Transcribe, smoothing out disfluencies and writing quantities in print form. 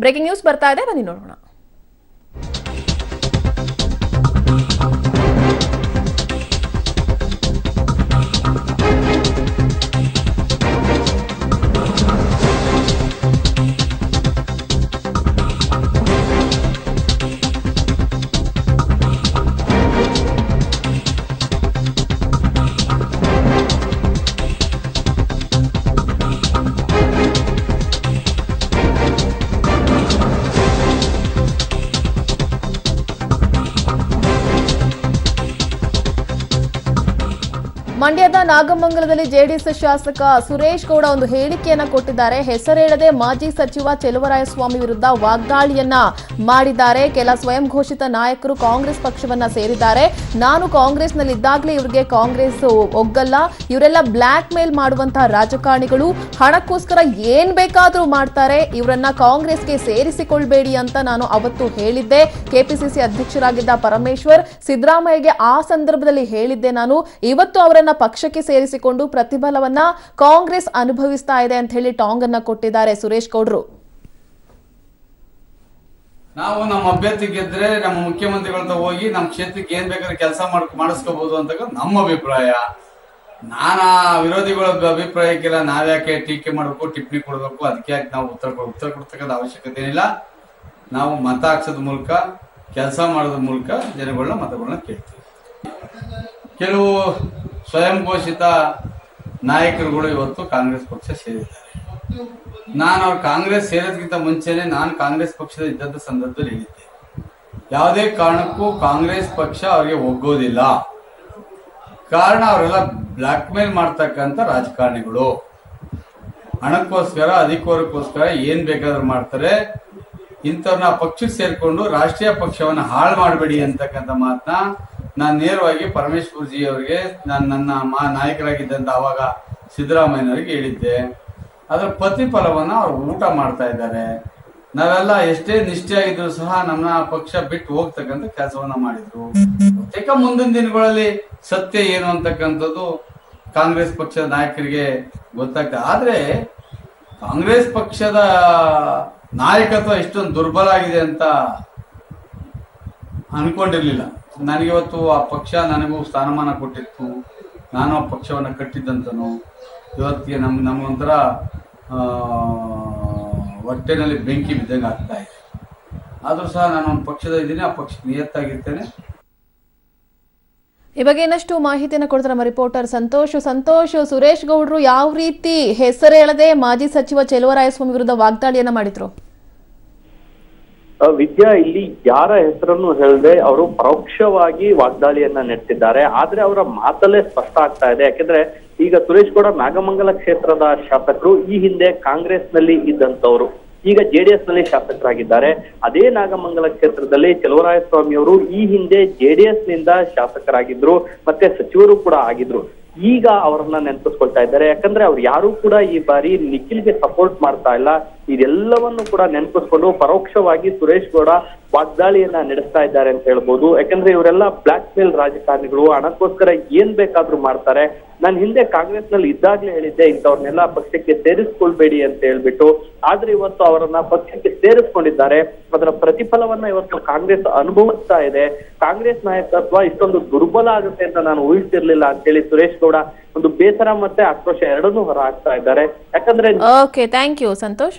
Breaking news ಬರ್ತಾ ಇದೆ, ಬನ್ನಿ ನೋಡೋಣ. ಮಂಡ್ಯದ ನಾಗಮಂಗಲದಲ್ಲಿ ಜೆಡಿಎಸ್ ಶಾಸಕ ಸುರೇಶ್ ಗೌಡ ಒಂದು ಹೇಳಿಕೆಯನ್ನ ಕೊಟ್ಟಿದ್ದಾರೆ. ಹೆಸರೇಳದೆ ಮಾಜಿ ಸಚಿವ ಚೆಲುವರಾಯಸ್ವಾಮಿ ವಿರುದ್ಧ ವಾಗ್ದಾಳಿಯನ್ನ ಮಾಡಿದ್ದಾರೆ. ಕೆಲ ಸ್ವಯಂ ಘೋಷಿತ ನಾಯಕರು ಕಾಂಗ್ರೆಸ್ ಪಕ್ಷವನ್ನ ಸೇರಿದ್ದಾರೆ. ನಾನು ಕಾಂಗ್ರೆಸ್ನಲ್ಲಿದ್ದಾಗಲೇ ಇವರಿಗೆ ಕಾಂಗ್ರೆಸ್ ಒಗ್ಗಲ್ಲ, ಇವರೆಲ್ಲ ಬ್ಲಾಕ್ ಮೇಲ್ ಮಾಡುವಂತಹ ರಾಜಕಾರಣಿಗಳು, ಹಣಕ್ಕೋಸ್ಕರ ಏನ್ ಬೇಕಾದ್ರೂ ಮಾಡ್ತಾರೆ, ಇವರನ್ನ ಕಾಂಗ್ರೆಸ್ಗೆ ಸೇರಿಸಿಕೊಳ್ಬೇಡಿ ಅಂತ ನಾನು ಅವತ್ತು ಹೇಳಿದ್ದೆ. ಕೆಪಿಸಿಸಿ ಅಧ್ಯಕ್ಷರಾಗಿದ್ದ ಪರಮೇಶ್ವರ್ ಸಿದ್ದರಾಮಯ್ಯಗೆ ಆ ಸಂದರ್ಭದಲ್ಲಿ ಹೇಳಿದ್ದೆ. ನಾನು ಇವತ್ತು ಅವರನ್ನ ಪಕ್ಷಕ್ಕೆ ಸೇರಿಸಿಕೊಂಡು ಪ್ರತಿಫಲವನ್ನ ಕಾಂಗ್ರೆಸ್ ಅನುಭವಿಸ್ತಾ ಇದೆ ಅಂತ ಹೇಳಿ ಟಾಂಗ್ ಅನ್ನ ಕೊಟ್ಟಿದ್ದಾರೆ ಸುರೇಶ್ ಗೌಡ್ರು. ನಾವು ನಮ್ಮ ಅಭ್ಯರ್ಥಿ ಗೆದ್ರೆ ನಮ್ಮ ಮುಖ್ಯಮಂತ್ರಿಗಳಂತ ಹೋಗಿ ನಮ್ಮ ಕ್ಷೇತ್ರಕ್ಕೆ ಏನ್ ಬೇಕಾದ್ರೆ ಕೆಲಸ ಮಾಡಿಸ್ಕೋಬಹುದು ಅಂತ ನಮ್ಮ ಅಭಿಪ್ರಾಯ. ನಾನಾ ವಿರೋಧಿಗಳ ಅಭಿಪ್ರಾಯಕ್ಕೆಲ್ಲ ನಾವ್ಯಾಕೆ ಟೀಕೆ ಮಾಡಬೇಕು, ಟಿಪ್ಪಣಿ ಕೊಡಬೇಕು, ಅದಕ್ಕೆ ಯಾಕೆ ನಾವು ಉತ್ತರ ಕೊಡ್ತಕ್ಕಂಥ ಅವಶ್ಯಕತೆ ಏನಿಲ್ಲ. ನಾವು ಮತ ಹಾಕ್ಸೋದ್ ಮೂಲಕ, ಕೆಲಸ ಮಾಡೋದ್ರ ಮೂಲಕ ಜನಗಳನ್ನ ಮತಗಳನ್ನ ಕೇಳ್ತೀವಿ. ಕೆಲವು ಸ್ವಯಂ ಘೋಷಿತ ನಾಯಕರುಗಳು ಇವತ್ತು ಕಾಂಗ್ರೆಸ್ ಪಕ್ಷ ಸೇರಿದ್ದಾರೆ. ನಾನು ಅವ್ರು ಕಾಂಗ್ರೆಸ್ ಸೇರೋದಕ್ಕಿಂತ ಮುಂಚೆನೆ ನಾನು ಕಾಂಗ್ರೆಸ್ ಪಕ್ಷದ ಇದ್ದಂತ ಸಂದರ್ಭದಲ್ಲಿ ಹೇಳಿದ್ದೆ, ಯಾವುದೇ ಕಾರಣಕ್ಕೂ ಕಾಂಗ್ರೆಸ್ ಪಕ್ಷ ಅವ್ರಿಗೆ ಒಗ್ಗೋದಿಲ್ಲ. ಕಾರಣ ಅವರೆಲ್ಲ ಬ್ಲಾಕ್ ಮೇಲ್ ಮಾಡ್ತಕ್ಕಂಥ ರಾಜಕಾರಣಿಗಳು, ಹಣಕ್ಕೋಸ್ಕರ ಅಧಿಕಾರಕ್ಕೋಸ್ಕರ ಏನ್ ಬೇಕಾದ್ರೂ ಮಾಡ್ತಾರೆ. ಇಂಥವ್ರನ್ನ ಪಕ್ಷಕ್ಕೆ ಸೇರ್ಕೊಂಡು ರಾಷ್ಟ್ರೀಯ ಪಕ್ಷವನ್ನ ಹಾಳು ಮಾಡಬೇಡಿ ಅಂತಕ್ಕಂಥ ಮಾತನ್ನ ನಾನು ನೇರವಾಗಿ ಪರಮೇಶ್ವರ್ ಜಿ ಅವರಿಗೆ, ನನ್ನ ನಾಯಕರಾಗಿದ್ದಂತ ಅವಾಗ ಸಿದ್ದರಾಮಯ್ಯನವರಿಗೆ ಹೇಳಿದ್ದೆ. ಅದರ ಪ್ರತಿಫಲವನ್ನ ಅವ್ರು ಊಟ ಮಾಡ್ತಾ ಇದ್ದಾರೆ. ನಾವೆಲ್ಲ ಎಷ್ಟೇ ನಿಷ್ಠೆಯಾಗಿದ್ರು ಸಹ ನಮ್ಮ ಪಕ್ಷ ಬಿಟ್ಟು ಹೋಗ್ತಕ್ಕಂಥ ಕೆಲಸವನ್ನ ಮಾಡಿದ್ರು. ಬಹುತೇಕ ಮುಂದಿನ ದಿನಗಳಲ್ಲಿ ಸತ್ಯ ಏನು ಅಂತಕ್ಕಂಥದ್ದು ಕಾಂಗ್ರೆಸ್ ಪಕ್ಷದ ನಾಯಕರಿಗೆ ಗೊತ್ತಾಗ್ತದೆ. ಆದ್ರೆ ಕಾಂಗ್ರೆಸ್ ಪಕ್ಷದ ನಾಯಕತ್ವ ಇಷ್ಟೊಂದು ದುರ್ಬಲ ಆಗಿದೆ ಅಂತ ಅನ್ಕೊಂಡಿರ್ಲಿಲ್ಲ. ನನಗಿವತ್ತು ಆ ಪಕ್ಷ ನನಗೂ ಸ್ಥಾನಮಾನ ಕೊಟ್ಟಿತ್ತು, ನಾನು ಆ ಪಕ್ಷವನ್ನ ಕಟ್ಟಿದ್ದಂತನು. ಇವತ್ತಿಗೆ ನಮ್ಗೊಂಥರ ಹೊಟ್ಟೆನಲ್ಲಿ ಬೆಂಕಿ ಬಿದ್ದಂಗೆ ಆಗ್ತಾ ಇದೆ. ಆದ್ರೂ ಸಹ ನಾನು ಒಂದು ಪಕ್ಷದ ಇದ್ದೀನಿ, ಆ ಪಕ್ಷಕ್ಕೆ ನಿಯತ್ತಾಗಿರ್ತೇನೆ. ಈ ಬಗ್ಗೆ ಇನ್ನಷ್ಟು ಮಾಹಿತಿಯನ್ನು ಕೊಡ್ತಾರೆ ನಮ್ಮ ರಿಪೋರ್ಟರ್ ಸಂತೋಷ್. ಸುರೇಶ್ ಗೌಡ್ರು ಯಾವ ರೀತಿ ಹೆಸರೇಳದೆ ಮಾಜಿ ಸಚಿವ ಚೆಲುವರಾಯಸ್ವಾಮಿ ವಿರುದ್ಧ ವಾಗ್ದಾಳಿಯನ್ನ ಮಾಡಿದ್ರು? ವಿದ್ಯಾ, ಇಲ್ಲಿ ಯಾರ ಹೆಸರನ್ನು ಹೇಳದೆ ಅವರು ಪರೋಕ್ಷವಾಗಿ ವಾಗ್ದಾಳಿಯನ್ನ ನಡೆಸಿದ್ದಾರೆ. ಆದ್ರೆ ಅವರ ಮಾತಲ್ಲೇ ಸ್ಪಷ್ಟ ಆಗ್ತಾ ಇದೆ. ಯಾಕೆಂದ್ರೆ ಈಗ ಸುರೇಶ್ ಗೌಡ ನಾಗಮಂಗಲ ಕ್ಷೇತ್ರದ ಶಾಸಕರು, ಈ ಹಿಂದೆ ಕಾಂಗ್ರೆಸ್ ನಲ್ಲಿ ಇದ್ದಂತವ್ರು, ಈಗ ಜೆಡಿಎಸ್ ನಲ್ಲಿ ಶಾಸಕರಾಗಿದ್ದಾರೆ. ಅದೇ ನಾಗಮಂಗಲ ಕ್ಷೇತ್ರದಲ್ಲಿ ಚೆಲುವರಾಯಸ್ವಾಮಿ ಅವರು ಈ ಹಿಂದೆ ಜೆಡಿಎಸ್ ನಿಂದ ಶಾಸಕರಾಗಿದ್ರು, ಮತ್ತೆ ಸಚಿವರು ಕೂಡ ಆಗಿದ್ರು. ಈಗ ಅವರನ್ನ ನೆನಪಿಸ್ಕೊಳ್ತಾ ಇದ್ದಾರೆ. ಯಾಕಂದ್ರೆ ಅವ್ರು ಯಾರು ಕೂಡ ಈ ಬಾರಿ ನಿಖಿಲ್ಗೆ ಸಪೋರ್ಟ್ ಮಾಡ್ತಾ ಇಲ್ಲ. ಇದೆಲ್ಲವನ್ನು ಕೂಡ ನೆನಪಿಸ್ಕೊಂಡು ಪರೋಕ್ಷವಾಗಿ ಸುರೇಶ್ ಗೌಡ ವಾಗ್ದಾಳಿಯನ್ನ ನಡೆಸ್ತಾ ಇದ್ದಾರೆ ಅಂತ ಹೇಳ್ಬೋದು. ಯಾಕಂದ್ರೆ ಇವರೆಲ್ಲ ಬ್ಲಾಕ್ ಮೇಲ್ ರಾಜಕಾರಣಿಗಳು, ಹಣಕ್ಕೋಸ್ಕರ ಏನ್ ಬೇಕಾದ್ರೂ ಮಾಡ್ತಾರೆ. ನಾನು ಹಿಂದೆ ಕಾಂಗ್ರೆಸ್ ನಲ್ಲಿ ಇದ್ದಾಗ್ಲೇ ಹೇಳಿದ್ದೆ ಇಂಥವ್ರನ್ನೆಲ್ಲ ಪಕ್ಷಕ್ಕೆ ಸೇರಿಸ್ಕೊಳ್ಬೇಡಿ ಅಂತ ಹೇಳ್ಬಿಟ್ಟು. ಆದ್ರೆ ಇವತ್ತು ಅವರನ್ನ ಪಕ್ಷಕ್ಕೆ ಸೇರಿಸ್ಕೊಂಡಿದ್ದಾರೆ. ಅದರ ಪ್ರತಿಫಲವನ್ನ ಇವತ್ತು ಕಾಂಗ್ರೆಸ್ ಅನುಭವಿಸ್ತಾ ಇದೆ. ಕಾಂಗ್ರೆಸ್ ನಾಯಕತ್ವ ಇಷ್ಟೊಂದು ದುರ್ಬಲ ಆಗುತ್ತೆ ಅಂತ ನಾನು ಊಹಿಸಿರ್ಲಿಲ್ಲ ಅಂತ ಹೇಳಿ ಸುರೇಶ್ ಗೌಡ ಒಂದು ಬೇಸರ ಮತ್ತೆ ಆಕ್ರೋಶ ಎರಡನ್ನೂ ಹೊರ ಹಾಕ್ತಾ ಇದ್ದಾರೆ. ಯಾಕಂದ್ರೆ ಓಕೆ, ಥ್ಯಾಂಕ್ ಯು ಸಂತೋಷ್.